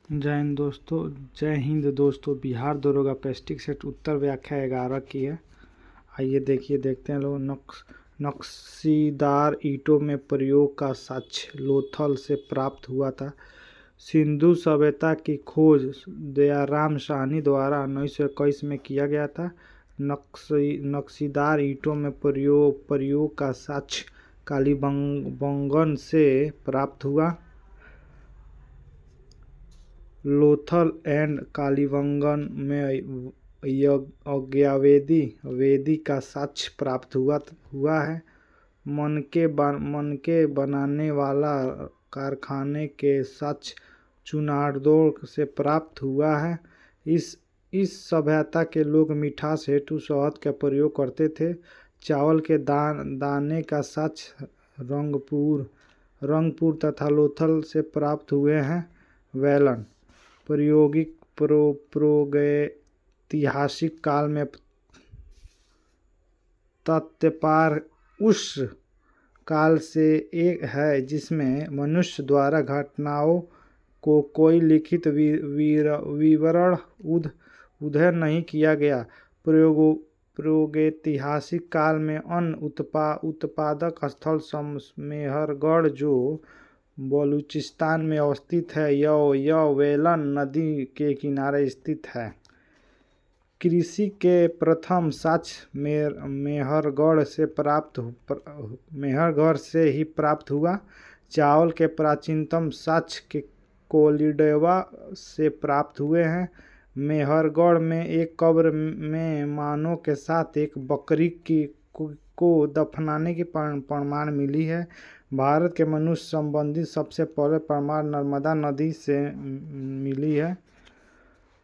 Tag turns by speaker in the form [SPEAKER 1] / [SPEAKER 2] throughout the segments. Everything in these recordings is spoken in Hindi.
[SPEAKER 1] जय हिंद दोस्तों। जय हिंद दोस्तों। बिहार दरोगा प्रेस्टिक सेट उत्तर व्याख्या 11 की है। आइए देखते हैं लोग। नक्शीदार ईंटों में प्रयोग का साक्ष्य लोथल से प्राप्त हुआ था। सिंधु सभ्यता की खोज दयाराम साहनी द्वारा 1921 में किया गया था। नक्शीदार ईंटों में प्रयोग का साक्ष्य कालीबंगन से प्राप्त हुआ। लोथल एंड कालीबंगन में यज्ञवेदी का साक्ष्य प्राप्त हुआ है। मनके बनाने वाला कारखाने के साक्ष्य चुनारदोड़ से प्राप्त हुआ है। इस सभ्यता के लोग मिठास हेतु शहद का प्रयोग करते थे। चावल के दाने का साक्ष्य रंगपुर तथा लोथल से प्राप्त हुए हैं। वेलन प्रागैतिहासिक काल में तत्पार उस काल से एक है जिसमें मनुष्य द्वारा घटनाओं को कोई लिखित विवरण उद्धृत नहीं किया गया। प्रागैतिहासिक काल में अन्न उत्पादक स्थल मेहरगढ़ जो बलूचिस्तान में अवस्थित है, यह वेलन नदी के किनारे स्थित है। कृषि के प्रथम साक्ष्य मेहरगढ़ से ही प्राप्त हुआ। चावल के प्राचीनतम साक्ष्य कोलिडवा से प्राप्त हुए हैं। मेहरगढ़ में एक कब्र में मानव के साथ एक बकरी को दफनाने की प्रमाण मिली है। भारत के मनुष्य संबंधी सबसे पहले प्रमाण नर्मदा नदी से मिली है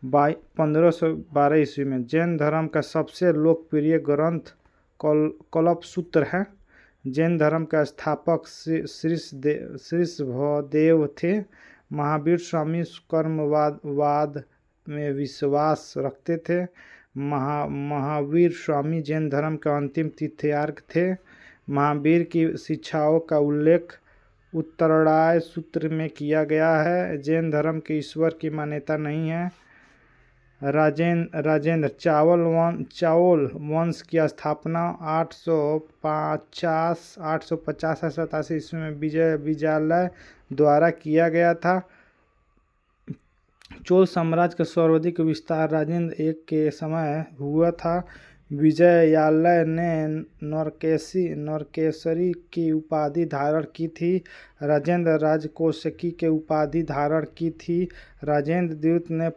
[SPEAKER 1] 1512 ईस्वी में। जैन धर्म का सबसे लोकप्रिय ग्रंथ कल्पसूत्र है। जैन धर्म के स्थापक ऋषभदेव थे। महावीर स्वामी कर्मवाद में विश्वास रखते थे। महावीर स्वामी जैन धर्म के अंतिम तीर्थयात्री थे। महावीर की शिक्षाओं का उल्लेख उत्तरदाय सूत्र में किया गया है। जैन धर्म के ईश्वर की मान्यता नहीं है। राजेंद्र चोल वंश की स्थापना 850-87 ईस्वी में विजयालय द्वारा किया गया था। चोल साम्राज्य का सर्वाधिक विस्तार राजेंद्र एक के समय हुआ था। विजयालय ने नरकेसरी की उपाधि धारण की थी। राजेंद्र राजकोषकी की उपाधि धारण की थी। राजेंद्र द्वितीय ने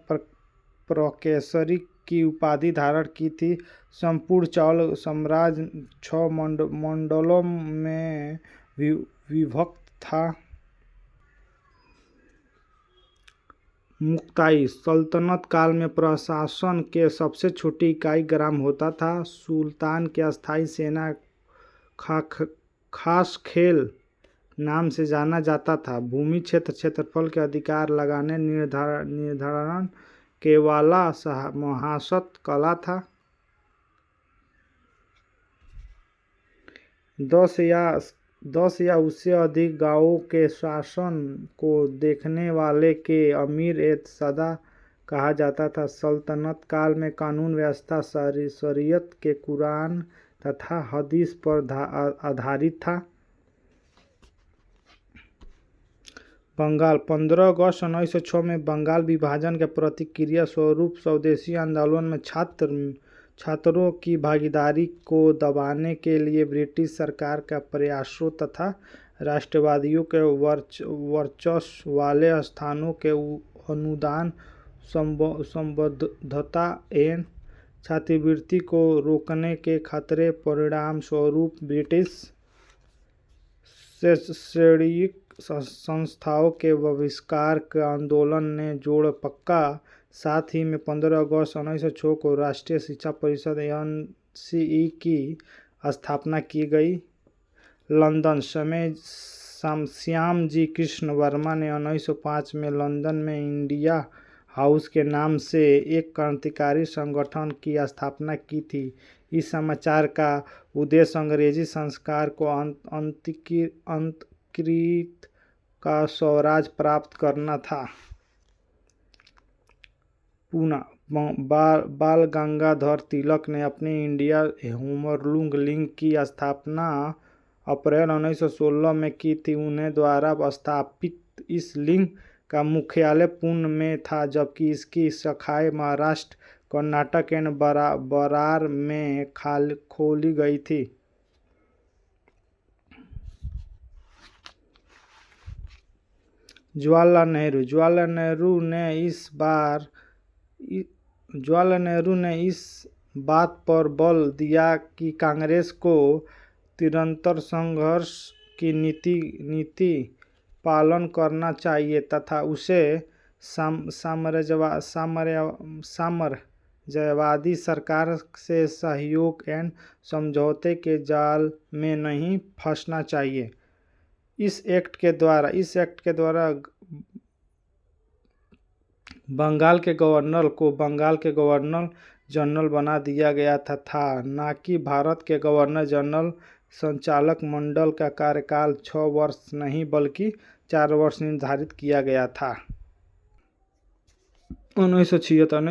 [SPEAKER 1] प्रकेसरी की उपाधि धारण की थी। संपूर्ण चोल साम्राज्य 6 मंडलों में विभक्त था। मुक्ताई सल्तनत काल में प्रशासन के सबसे छोटी इकाई ग्राम होता था। सुल्तान की अस्थायी सेना खास खेल नाम से जाना जाता था। भूमि क्षेत्रफल के अधिकार लगाने निर्धारण के वाला महासत कला था। 10 या उससे अधिक गांवों के शासन को देखने वाले के अमीर सदा कहा जाता था। सल्तनत काल में कानून व्यवस्था शरीयत के कुरान तथा हदीस पर आधारित था। बंगाल 15 अगस्त 1906 में बंगाल विभाजन के प्रतिक्रिया स्वरूप स्वदेशी आंदोलन में छात्रों की भागीदारी को दबाने के लिए ब्रिटिश सरकार का प्रयासों तथा राष्ट्रवादियों के वर्चस्व वाले स्थानों के अनुदान संबद्धता एवं छात्रवृत्ति को रोकने के खतरे परिणाम स्वरूप ब्रिटिश शैक्षणिक संस्थाओं के बहिष्कार के आंदोलन ने जोड़ पक्का। साथ ही में 15 अगस्त 1906 को राष्ट्रीय शिक्षा परिषद (NCE) की स्थापना की गई। लंदन श्यामजी कृष्ण वर्मा ने 1905 में लंदन में इंडिया हाउस के नाम से एक क्रांतिकारी संगठन की स्थापना की थी। इस समाचार का उद्देश्य अंग्रेजी संस्कार को अंतर्कृत का स्वराज प्राप्त करना था। पूना बाल गंगाधर तिलक ने अपनी इंडिया होमरूल लीग की स्थापना अप्रैल 1916 में की थी। उन्हें द्वारा स्थापित इस लीग का मुख्यालय पुणे में था, जबकि इसकी शाखाएं महाराष्ट्र, कर्नाटक एवं बरार में खोली गई थी। जवाहरलाल नेहरू ने इस बात पर बल दिया कि कांग्रेस को निरंतर संघर्ष की नीति पालन करना चाहिए तथा उसे साम्राज्यवादी सरकार से सहयोग एवं समझौते के जाल में नहीं फंसना चाहिए। इस एक्ट के द्वारा बंगाल के गवर्नर को बंगाल के गवर्नर जनरल बना दिया गया था, न कि भारत के गवर्नर जनरल। संचालक मंडल का कार्यकाल 6 वर्ष नहीं बल्कि 4 वर्ष निर्धारित किया गया था। 1976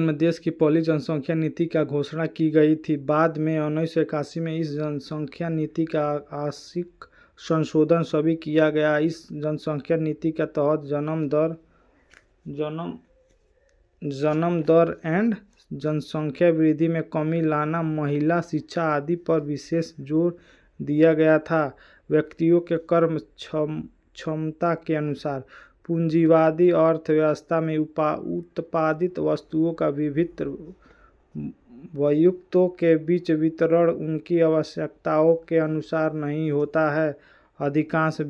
[SPEAKER 1] में देश की पहली जनसंख्या नीति का घोषणा की गई थी। बाद में 1981 में इस जनसंख्या नीति का आंशिक संशोधन सभी किया गया। इस जनसंख्या नीति के तहत जन्म दर एवं जनसंख्या वृद्धि में कमी लाना, महिला शिक्षा आदि पर विशेष जोर दिया गया था। व्यक्तियों के कर्म क्षमता के अनुसार पूंजीवादी अर्थव्यवस्था में उत्पादित वस्तुओं का विभिन्न वयुक्तों के बीच वितरण उनकी आवश्यकताओं के अनुसार नहीं होता है। अधिकांश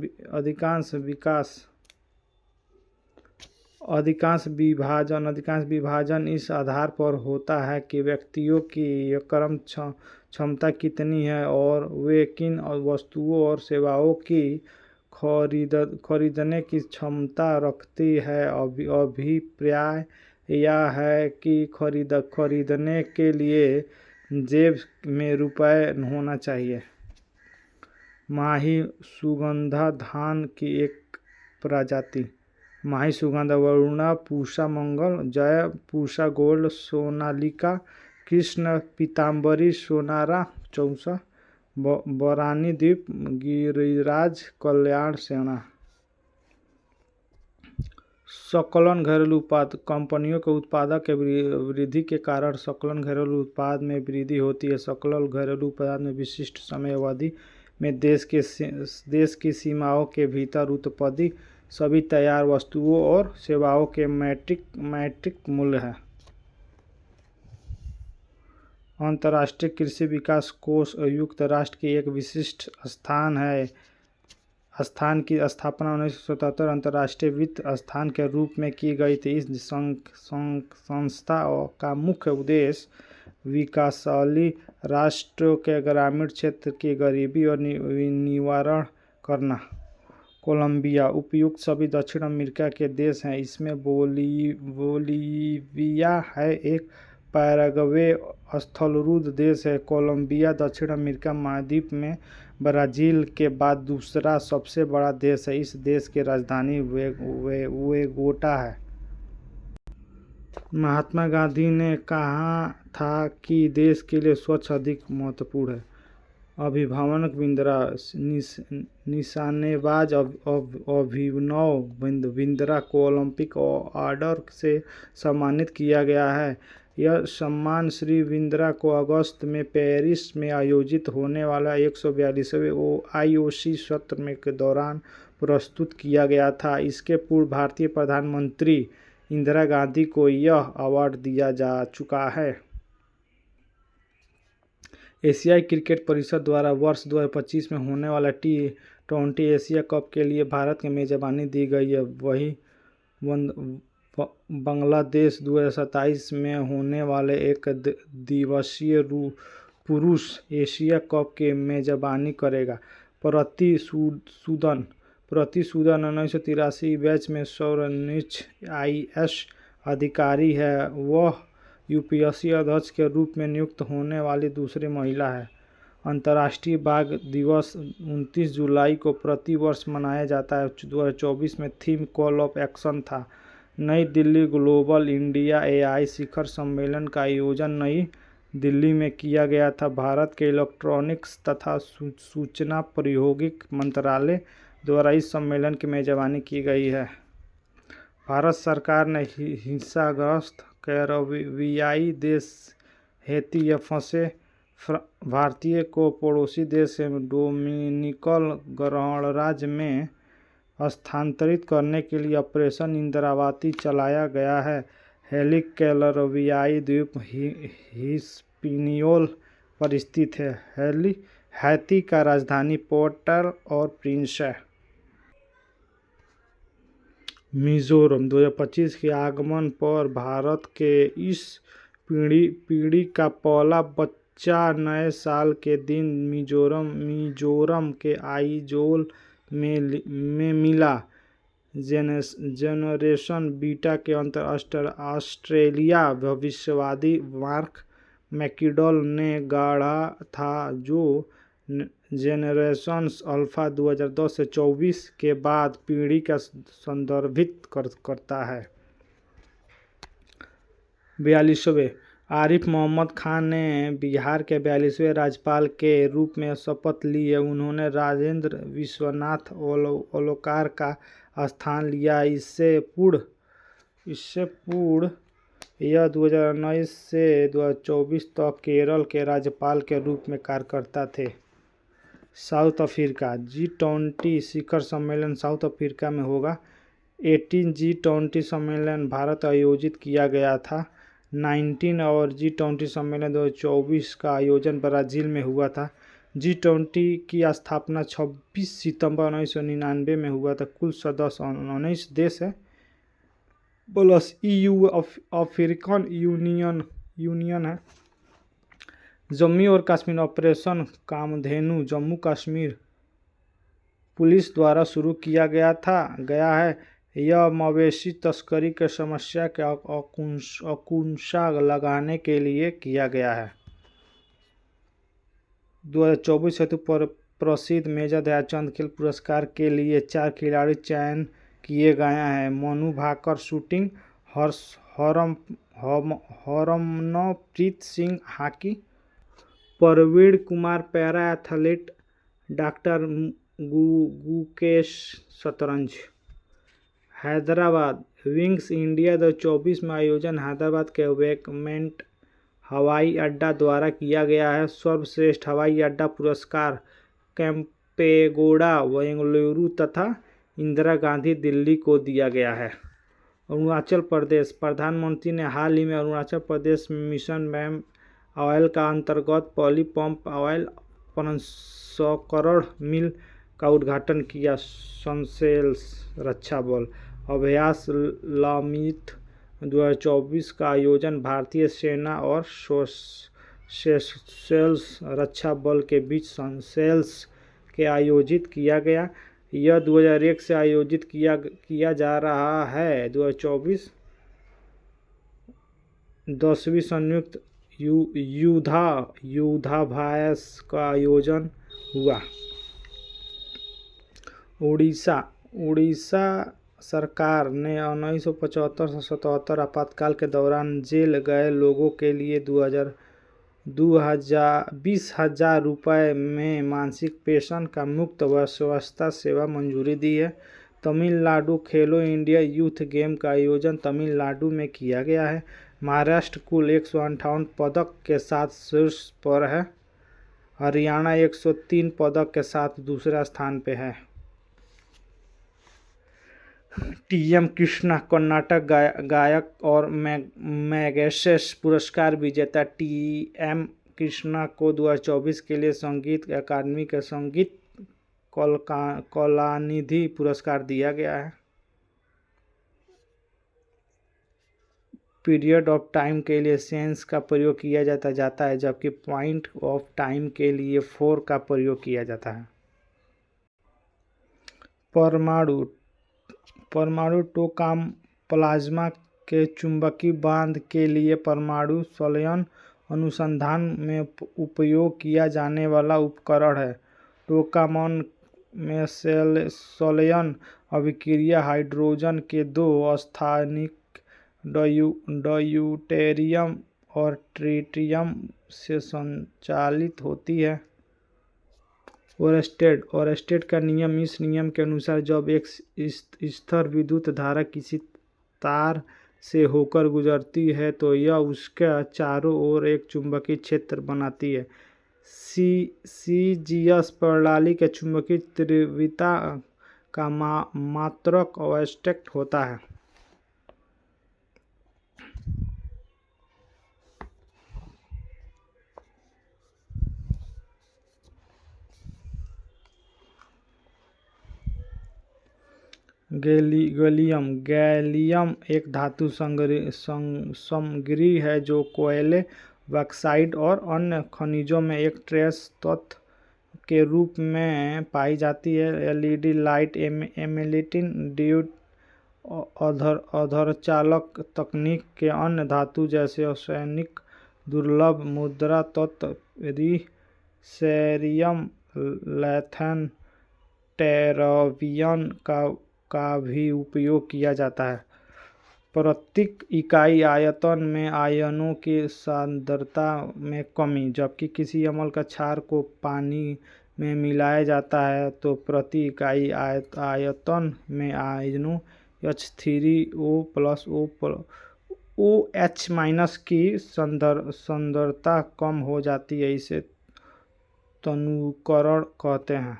[SPEAKER 1] विभाजन इस आधार पर होता है कि व्यक्तियों की क्रय क्षमता कितनी है और वे किन वस्तुओं और सेवाओं की खरीदने की क्षमता रखती है। अभिप्राय यह है कि खरीदने के लिए जेब में रुपए होना चाहिए। माही सुगंधा धान की एक प्रजाति। माही सुगंधा, वरुणा, पूषा मंगल, जय, पूषा गोल्ड, सोनालिका, कृष्ण पीतांबरी, सोनारा, चौसा, बरानी द्वीप, गिरिराज, कल्याण सेना। सकलन घरेलू उत्पाद। कंपनियों के उत्पादन के वृद्धि के कारण सकलन घरेलू उत्पाद में वृद्धि होती है। सकल घरेलू उत्पाद में विशिष्ट समय अवधि में देश की सीमाओं के भीतर उत्पादित सभी तैयार वस्तुओं और सेवाओं के मैट्रिक मूल्य है। अंतर्राष्ट्रीय कृषि विकास कोष संयुक्त राष्ट्र की एक विशिष्ट स्थान की स्थापना 1977 अंतर्राष्ट्रीय वित्त संस्थान के रूप में की गई थी। इस संस्था का मुख्य उद्देश्य विकासशील राष्ट्रों के ग्रामीण क्षेत्र की गरीबी और निवारण करना। कोलंबिया उपयुक्त सभी दक्षिण अमेरिका के देश हैं। इसमें बोलीविया है, एक पैराग्वे स्थलरूढ़ देश है। कोलंबिया दक्षिण अमेरिका महाद्वीप में ब्राज़ील के बाद दूसरा सबसे बड़ा देश है। इस देश की राजधानी वेगोटा है। महात्मा गांधी ने कहा था कि देश के लिए स्वच्छ अधिक महत्वपूर्ण है। अभिभावक बिंद्रा, निशानेबाज अभिनव बिंद्रा को ओलंपिक ऑर्डर से सम्मानित किया गया है। यह सम्मान श्री बिंद्रा को अगस्त में पेरिस में आयोजित होने वाला 142वें आईओसी सत्र के दौरान प्रस्तुत किया गया था। इसके पूर्व भारतीय प्रधानमंत्री इंदिरा गांधी को यह अवार्ड दिया जा चुका है। एशियाई क्रिकेट परिषद द्वारा वर्ष 2025 में होने वाला T20 एशिया कप के लिए भारत की मेजबानी दी गई है। वहीं बांग्लादेश 2027 में होने वाले एक दिवसीय पुरुष एशिया कप की मेजबानी करेगा। प्रतिशोधन 1983 बैच में सौरनिच IAS अधिकारी है। वह यूपीएससी अध्यक्ष के रूप में नियुक्त होने वाली दूसरी महिला है। अंतर्राष्ट्रीय बाघ दिवस 29 जुलाई को प्रति वर्ष मनाया जाता है। 2024 में थीम कॉल ऑफ एक्शन था। नई दिल्ली ग्लोबल इंडिया एआई शिखर सम्मेलन का आयोजन नई दिल्ली में किया गया था। भारत के इलेक्ट्रॉनिक्स तथा सूचना प्रौद्योगिकी मंत्रालय द्वारा इस सम्मेलन की मेजबानी की गई है। भारत सरकार ने हिंसाग्रस्त कैरेबियाई देश हैती या फंसे भारतीय को पड़ोसी देश डोमिनिकन गणराज्य में स्थानांतरित करने के लिए ऑपरेशन इंद्रावती चलाया गया है। हैती कैरेबियाई द्वीप हिस्पैनियोला पर स्थित है। हैती का राजधानी पोर्ट और प्रिंस है। मिजोरम 2025 के आगमन पर भारत के इस पीढ़ी का पहला बच्चा नए साल के दिन मिजोरम के आइजोल में मिला। जनरेशन बीटा के अंतर ऑस्ट्रेलिया भविष्यवादी मार्क मैकडॉल ने गढ़ा था, जो जेनरेशन अल्फा 2010 से 24 के बाद पीढ़ी का संदर्भित करता है। 42वें आरिफ मोहम्मद खान ने बिहार के 42वें राज्यपाल के रूप में शपथ ली है। उन्होंने राजेंद्र विश्वनाथ ओलोकार का स्थान लिया। इससे पूर्व यह 2019 से 2024 तक केरल के राज्यपाल के रूप में कार्य करता थे। साउथ अफ्रीका G20 शिखर सम्मेलन साउथ अफ्रीका में होगा। 18 G20 सम्मेलन भारत आयोजित किया गया था। 19 और G20 सम्मेलन 2024 का आयोजन ब्राज़ील में हुआ था। G20 की स्थापना 26 सितंबर 1999 में हुआ था। कुल सदस्य 19 देश है प्लस EU अफ्रीकन यूनियन है। जम्मू और कश्मीर ऑपरेशन कामधेनु जम्मू कश्मीर पुलिस द्वारा शुरू किया गया है। यह मवेशी तस्करी की समस्या के अंकुश लगाने के लिए किया गया है। 2024 हेतु प्रसिद्ध मेजर ध्यानचंद खेल पुरस्कार के लिए 4 खिलाड़ी चयन किए गए हैं। Manu Bhaker shooting, Harmanpreet Singh hockey, Praveen Kumar para athlete, doctor Gukesh शतरंज। हैदराबाद विंग्स इंडिया 2024 में आयोजन हैदराबाद के वैकमेंट हवाई अड्डा द्वारा किया गया है। सर्वश्रेष्ठ हवाई अड्डा पुरस्कार कैंपेगौड़ा बेंगलुरु तथा इंदिरा गांधी दिल्ली को दिया गया है। अरुणाचल प्रदेश प्रधानमंत्री ने हाल ही में Arunachal Pradesh mission ma'am oil का अंतर्गत पॉली पंप ऑयल प्रसंस्करण मिल का उद्घाटन किया। सेशेल्स रक्षा बल अभ्यास लामित 2024 का आयोजन भारतीय सेना और सेशेल्स रक्षा बल के बीच सेशेल्स के आयोजित किया गया। यह 2001 से आयोजित किया जा रहा है। 2024 10वीं संयुक्त युद्धाभ्यास का आयोजन हुआ। उड़ीसा सरकार ने 1975 से 77 आपातकाल के दौरान जेल गए लोगों के लिए 20,000 रुपये में मासिक पेंशन का मुफ्त स्वास्थ्य सेवा मंजूरी दी है। तमिलनाडु खेलो इंडिया यूथ गेम का आयोजन तमिलनाडु में किया गया है। महाराष्ट्र कुल 158 पदक के साथ शीर्ष पर है। हरियाणा 103 पदक के साथ दूसरे स्थान पर है। TM कृष्णा कर्नाटक गायक और मैगसेसे पुरस्कार विजेता TM कृष्णा को 2024 के लिए संगीत अकादमी के संगीत कलानिधि पुरस्कार दिया गया है। पीरियड ऑफ टाइम के लिए सेंस का प्रयोग किया जाता है, जबकि पॉइंट ऑफ टाइम के लिए 4 का प्रयोग किया जाता है। परमाणु टोकाम प्लाज्मा के चुंबकीय बांध के लिए परमाणु संलयन अनुसंधान में उपयोग किया जाने वाला उपकरण है। टोकामन में संलयन अभिक्रिया हाइड्रोजन के दो स्थानिक ड्यूटेरियम और ट्रिटियम से संचालित होती है। ओरेस्टेड का नियम। इस नियम के अनुसार जब एक स्थिर विद्युत धारा किसी तार से होकर गुजरती है तो यह उसके चारों ओर एक चुंबकीय क्षेत्र बनाती है। सीजीएस प्रणाली के चुंबकीय तीव्रता का मात्रक ओरेस्टेड होता है। गैलियम एक धातु सामग्री है जो कोयले, बॉक्साइट और अन्य खनिजों में एक ट्रेस तत्व के रूप में पाई जाती है। एलईडी लाइट एमिटिंग डियोड अर्धचालक तकनीक के अन्य धातु जैसे आर्सेनिक, दुर्लभ मुद्रा तत्व सेरियम, लैंथेन, टेरबियम का भी उपयोग किया जाता है। प्रत्येक इकाई आयतन में आयनों की सांद्रता में कमी। जबकि किसी अम्ल का क्षार को पानी में मिलाया जाता है तो प्रति इकाई आयतन में आयनों H3O+OH- की सांद्रता कम हो जाती है। इसे तनुकरण कहते हैं।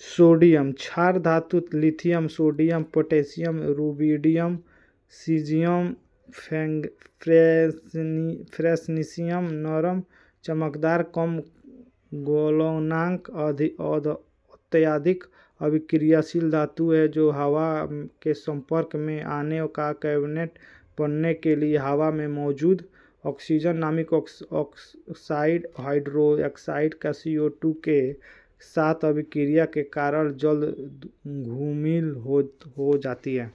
[SPEAKER 1] सोडियम क्षार धातु lithium, sodium, potassium, rubidium, caesium, francium नरम, चमकदार, कम गलनांक, अत्यधिक अभिक्रियाशील धातु है जो हवा के संपर्क में आने का कैबिनेट बनने के लिए हवा में मौजूद ऑक्सीजन नामक ऑक्साइड हाइड्रोक्साइड का CO2 के साथ अभिक्रिया के कारण जल्द घुलमिल हो जाती है।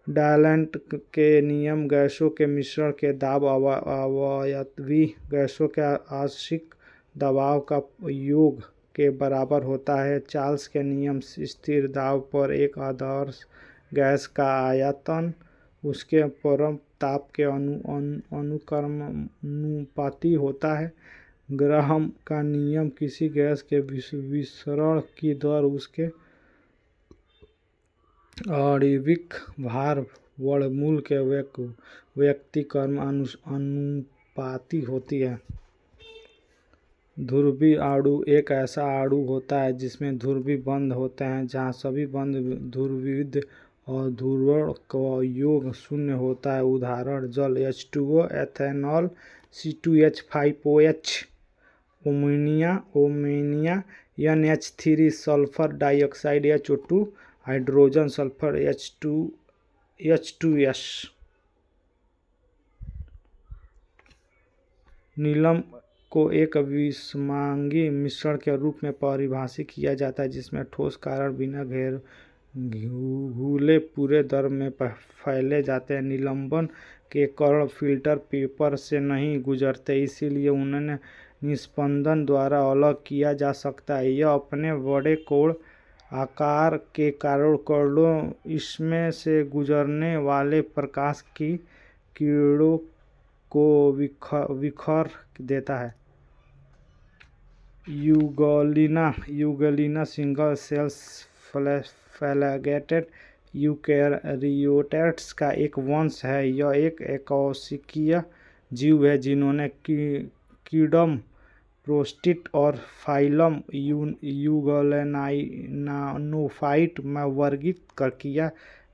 [SPEAKER 1] डायटल के नियम। गैसों के मिश्रण के दाब अवायवीय गैसों के आंशिक दबाव का योग के बराबर होता है। चार्ल्स के नियम। स्थिर दाब पर एक आदर्श गैस का आयतन उसके परम ताप के अनुक्रमानुपाती होता है। ग्राहम का नियम। किसी गैस के विसरण की दर उसके आणविक भार वर्गमूल के व्यतिक्रम अनुपाती होती है। ध्रुवीय अणु एक ऐसा अणु होता है जिसमें ध्रुव बंध होते हैं जहाँ सभी बंध ध्रुवीय और ध्रुवण का योग शून्य होता है। उदाहरण जल H2O, ethanol C2H5OH, ammonia NH3, sulphur dioxide HO2, hydrogen sulphur H2S। नीलम को एक विषमांगी मिश्रण के रूप में परिभाषित किया जाता है जिसमें ठोस कारण बिना घुले पूरे द्रव में फैले जाते हैं। निलंबन के कण फिल्टर पेपर से नहीं गुजरते, इसीलिए उन्हें निस्पंदन द्वारा अलग किया जा सकता है। यह अपने बड़े कोण आकार के कारण कणों इसमें से गुजरने वाले प्रकाश की किरणों को बिखेर देता है। Euglena single sales flagellated eukaryotes का एक वंश है। यह एक एककोशिकीय जीव है जिन्होंने किंगडम प्रोटिस्ट और फाइलम यूग्लिनाफाइट में वर्गीकृत किया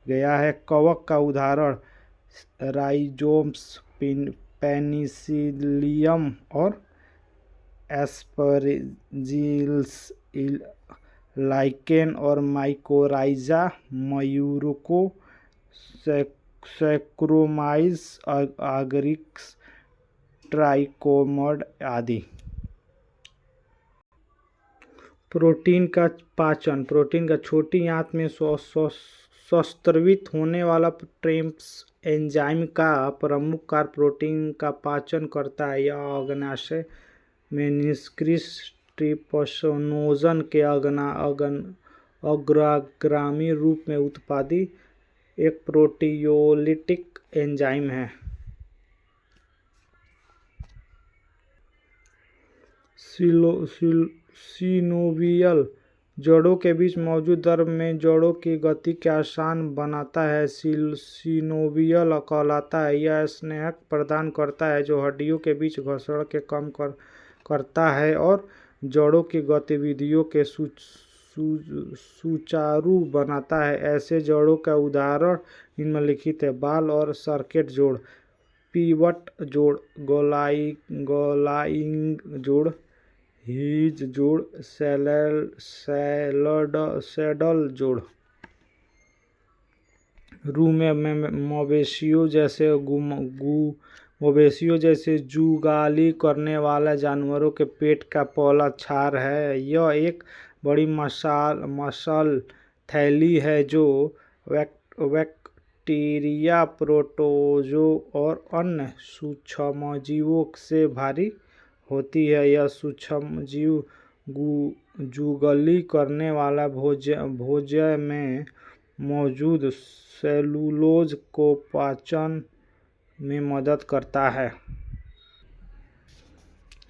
[SPEAKER 1] गया है। कवक का उदाहरण राइजोम्स, पेनिसिलियम और एस्परजिलस, लाइकेन और माइकोराइजा, मयूरको, सैक्रोमाइज, आगरिक्स, ट्राइकोमोड आदि। प्रोटीन का पाचन। प्रोटीन का छोटी आंत में स्रावित होने वाला ट्रेप्स एंजाइम का प्रमुख कार्य प्रोटीन का पाचन करता है। यह अग्नाशय में निष्क्रिय ट्रिपसोनोजन के अग्रगामी रूप में उत्पादित एक प्रोटियोलिटिक एंजाइम है। सिनोवियल जड़ों के बीच मौजूद द्रव में जड़ों की गति को आसान बनाता है। सिनोवियल कहलाता है। यह स्नेहक प्रदान करता है जो हड्डियों के बीच घर्षण के कम करता है और जड़ों की गतिविधियों के सुचारू बनाता है। ऐसे जड़ों का उदाहरण निम्नलिखित है: बाल और सर्किट जोड़, पिवट जोड़, गोलाइंग जोड़, हिंज जोड़, सैडल जोड़। मवेशियों जैसे जुगाली करने वाले जानवरों के पेट का पहला क्षार है। यह एक बड़ी मसल थैली है जो बैक्टीरिया, प्रोटोजोआ और अन्य सूक्ष्मजीवों से भरी होती है। यह सूक्ष्मजीव जुगाली करने वाला भोज्य में मौजूद सेलुलोज को पाचन में मदद करता है।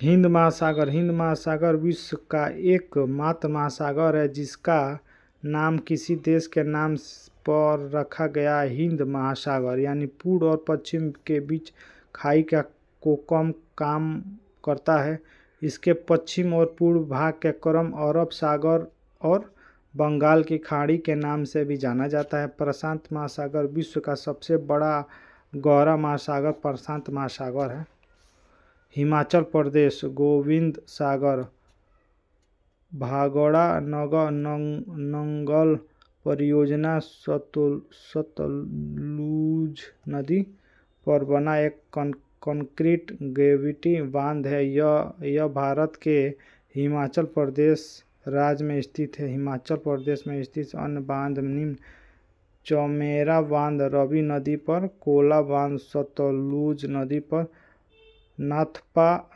[SPEAKER 1] हिंद महासागर विश्व का एकमात्र महासागर है जिसका नाम किसी देश के नाम पर रखा गया है। हिंद महासागर यानी पूर्व और पश्चिम के बीच खाई को कम काम करता है। इसके पश्चिम और पूर्व भाग के क्रम अरब सागर और बंगाल की खाड़ी के नाम से भी जाना जाता है। प्रशांत महासागर विश्व का सबसे बड़ा गहरा महासागर प्रशांत महासागर है। हिमाचल प्रदेश गोविंद सागर, भागड़ा नंगल परियोजना सतलुज नदी पर बना एक कंक्रीट ग्रेविटी बांध है। यह भारत के हिमाचल प्रदेश राज्य में स्थित है। हिमाचल प्रदेश में स्थित अन्य बांध निम्न: चौमेरा बांध रावी नदी पर, कोला बांध सतलुज नदी पर, नाथपा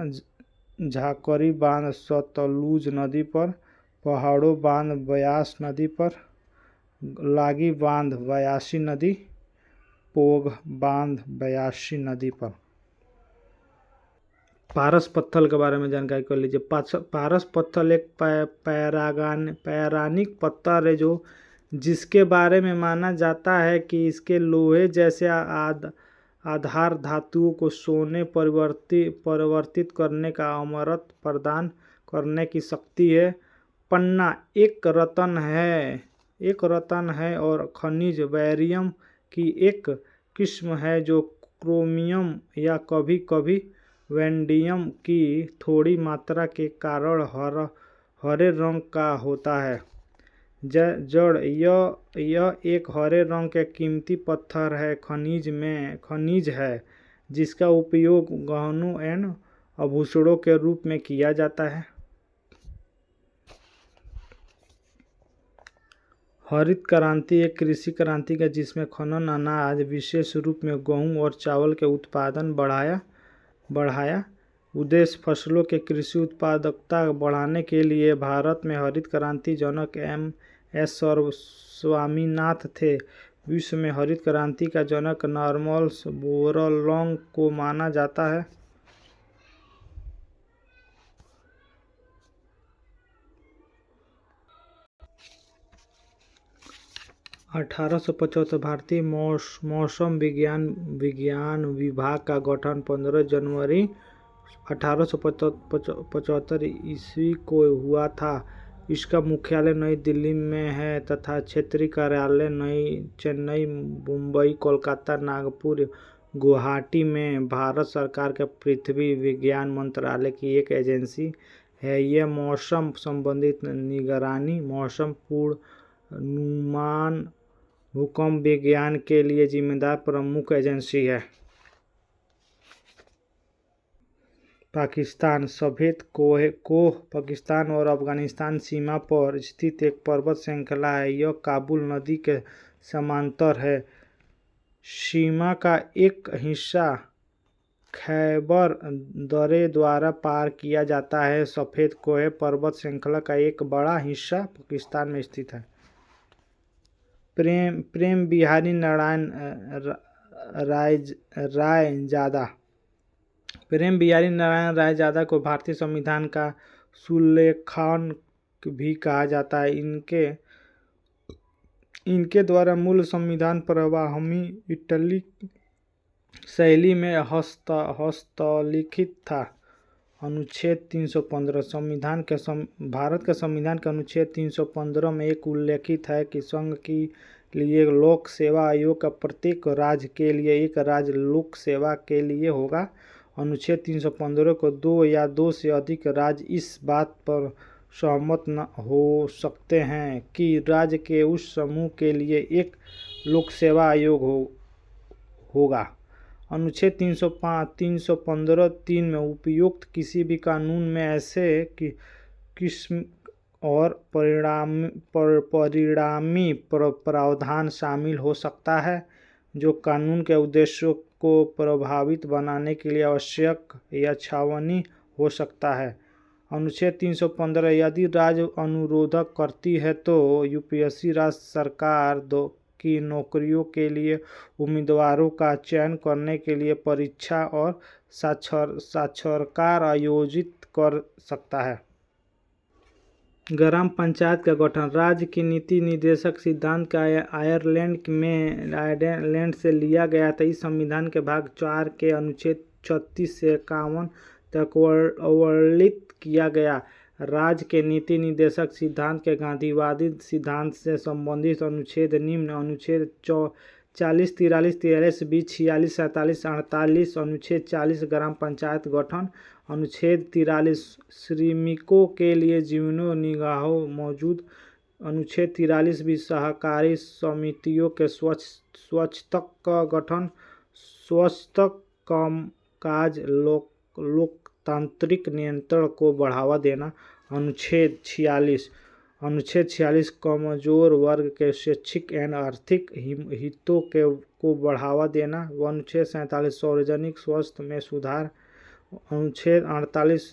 [SPEAKER 1] झाकरी बांध सतलुज नदी पर, पहाड़ों बांध ब्यास नदी पर, लागी बांध बयासी नदी, पोग बांध बयासी नदी पर। पारस पत्थर के बारे में जानकारी कर लीजिए। पारस पत्थर एक पौराणिक पत्थर है जिसके बारे में माना जाता है कि इसके लोहे जैसे आधार धातुओं को सोने परिवर्तित करने का अमरत्व प्रदान करने की शक्ति है। पन्ना एक रत्न है और खनिज बैरियम की एक किस्म है जो क्रोमियम या कभी-कभी वैंडियम की थोड़ी मात्रा के कारण हरे रंग का होता है। जड़ यह एक हरे रंग के कीमती पत्थर है खनिज है जिसका उपयोग गहनों एवं आभूषणों के रूप में किया जाता है। हरित क्रांति एक कृषि क्रांति है जिसमें खनन, अनाज, विशेष रूप में गेहूं और चावल के उत्पादन बढ़ाया। उद्देश्य फसलों के कृषि उत्पादकता बढ़ाने के लिए। भारत में हरित क्रांति जनक एम.एस. स्वामीनाथन थे। विश्व में हरित क्रांति का जनक नॉर्मन बोरलॉग को माना जाता है। 1875 भारतीय मौसम विज्ञान विभाग का गठन 15 जनवरी 1875 ईस्वी को हुआ था। इसका मुख्यालय नई दिल्ली में है तथा क्षेत्रीय कार्यालय चेन्नई, मुंबई, कोलकाता, नागपुर, गुवाहाटी में। भारत सरकार के पृथ्वी विज्ञान मंत्रालय की एक एजेंसी है। यह मौसम संबंधी निगरानी, मौसम पूर्वानुमान, भूकंप विज्ञान के लिए जिम्मेदार प्रमुख एजेंसी है। पाकिस्तान सफेद कोह पाकिस्तान और अफगानिस्तान सीमा पर स्थित एक पर्वत श्रृंखला है। यह काबुल नदी के समांतर है। सीमा का एक हिस्सा खैबर दरे द्वारा पार किया जाता है। सफ़ेद कोह पर्वत श्रृंखला का एक बड़ा हिस्सा पाकिस्तान में स्थित है। प्रेम बिहारी नारायण रायजादा। प्रेम बिहारी नारायण रायजादा को भारतीय संविधान का सुलेखक भी कहा जाता है। इनके द्वारा मूल संविधान प्रवाहमी इटलिक शैली में हस्तलिखित था। अनुच्छेद 315 भारत के संविधान के अनुच्छेद 315 में एक उल्लेखित है कि संघ के लिए लोक सेवा आयोग का प्रत्येक राज्य के लिए एक राज्य लोक सेवा के लिए होगा। अनुच्छेद 315 को 2 या 2 से अधिक राज्य इस बात पर सहमत न हो सकते हैं कि राज्य के उस समूह के लिए एक लोक सेवा आयोग होगा। अनुच्छेद 315(3) में उपयुक्त किसी भी कानून में ऐसे किस्म और परिणामी प्रावधान शामिल हो सकता है जो कानून के उद्देश्यों को प्रभावित बनाने के लिए आवश्यक या छावनी हो सकता है। अनुच्छेद 315 यदि राज्य अनुरोध करती है तो यूपीएससी राज्य सरकार की नौकरियों के लिए उम्मीदवारों का चयन करने के लिए परीक्षा और साक्षात्कार आयोजित कर सकता है। ग्राम पंचायत का गठन। राज्य की नीति निर्देशक सिद्धांत का आयरलैंड से लिया गया था। इस संविधान के भाग 4 के अनुच्छेद 36 से 51 तक वर्णित किया गया। राज्य के नीति निर्देशक सिद्धांत के गांधीवादी सिद्धांत से संबंधित अनुच्छेद निम्न: अनुच्छेद 40, 43, 43, 20, 46, 47, 48। अनुच्छेद 40 ग्राम पंचायत गठन। अनुच्छेद 43 श्रमिकों के लिए जीवनो निगाहों मौजूद। अनुच्छेद 43 भी सहकारी समितियों के स्वच्छता का गठन। स्वच्छता कामकाज लोकतांत्रिक नियंत्रण को बढ़ावा देना। अनुच्छेद 46 कमजोर वर्ग के शैक्षिक एवं आर्थिक हितों को बढ़ावा देना। अनुच्छेद 47 सार्वजनिक स्वास्थ्य में सुधार। अनुच्छेद 48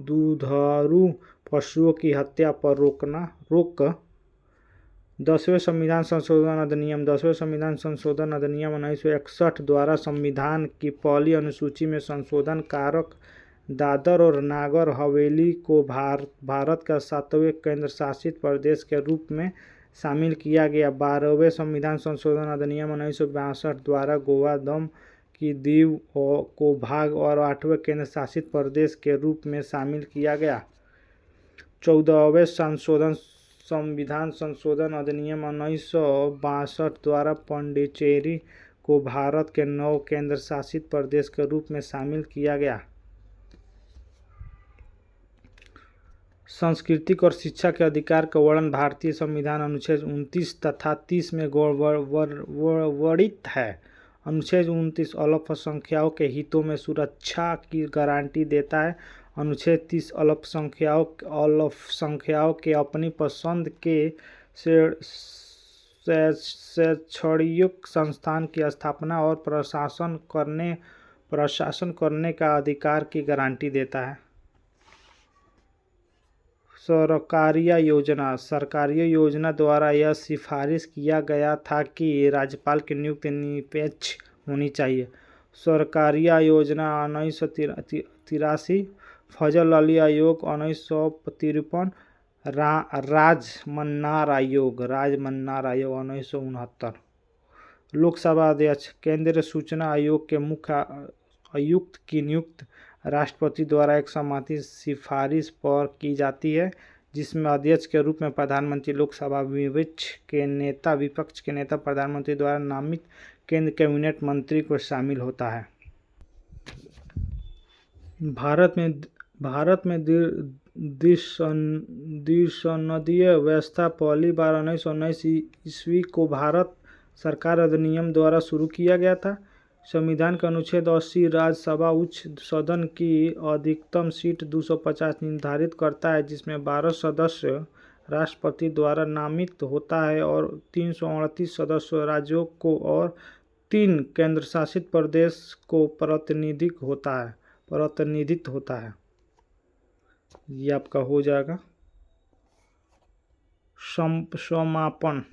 [SPEAKER 1] दुधारू पशुओं की हत्या पर रोक। 10वें संविधान संशोधन अधिनियम। 10वें संविधान संशोधन अधिनियम 1961 द्वारा संविधान की पहली अनुसूची में संशोधन कारक दादर और नागर हवेली को भारत का 7वें केंद्र शासित प्रदेश के रूप में शामिल किया गया। 12वें संविधान संशोधन अधिनियम 1962 द्वारा गोवा, दमन की दीव को भाग और 8वें केंद्र शासित प्रदेश के रूप में शामिल किया गया। 14वें संविधान संशोधन अधिनियम 1962 द्वारा पांडिचेरी को भारत के 9 केंद्र शासित प्रदेश के रूप में शामिल किया गया। सांस्कृतिक और शिक्षा के अधिकार का वर्णन भारतीय संविधान अनुच्छेद 29 तथा 30 में वर्णित है। अनुच्छेद 29 अल्पसंख्यकों के हितों में सुरक्षा की गारंटी देता है। अनुच्छेद 30 अल्पसंख्यकों के अपनी पसंद के शैक्षणिक संस्थान की स्थापना और प्रशासन करने का अधिकार की गारंटी देता है। सरकारीय योजना द्वारा यह सिफारिश किया गया था कि राज्यपाल की नियुक्ति निष्पक्ष होनी चाहिए। सरकारीय योजना 1983, फजल अली आयोग 1953, राजमन्नार आयोग 1969। लोकसभा अध्यक्ष। केंद्रीय सूचना आयोग के मुख्य आयुक्त की नियुक्ति राष्ट्रपति द्वारा एक सहमति सिफारिश पर की जाती है, जिसमें अध्यक्ष के रूप में प्रधानमंत्री, लोकसभा विपक्ष के नेता प्रधानमंत्री द्वारा नामित केंद्रीय कैबिनेट मंत्री को शामिल होता है। भारत में द्विसंसदीय व्यवस्था पहली बार 1919 ईस्वी को भारत सरकार अधिनियम द्वारा शुरू किया गया था। संविधान का अनुच्छेद 80 राज्यसभा उच्च सदन की अधिकतम सीट 250 निर्धारित करता है, जिसमें 12 सदस्य राष्ट्रपति द्वारा नामित होता है और 338 सदस्य राज्यों को और 3 केंद्रशासित प्रदेश को प्रतिनिधित्व होता है। ये आपका हो जाएगा समापन।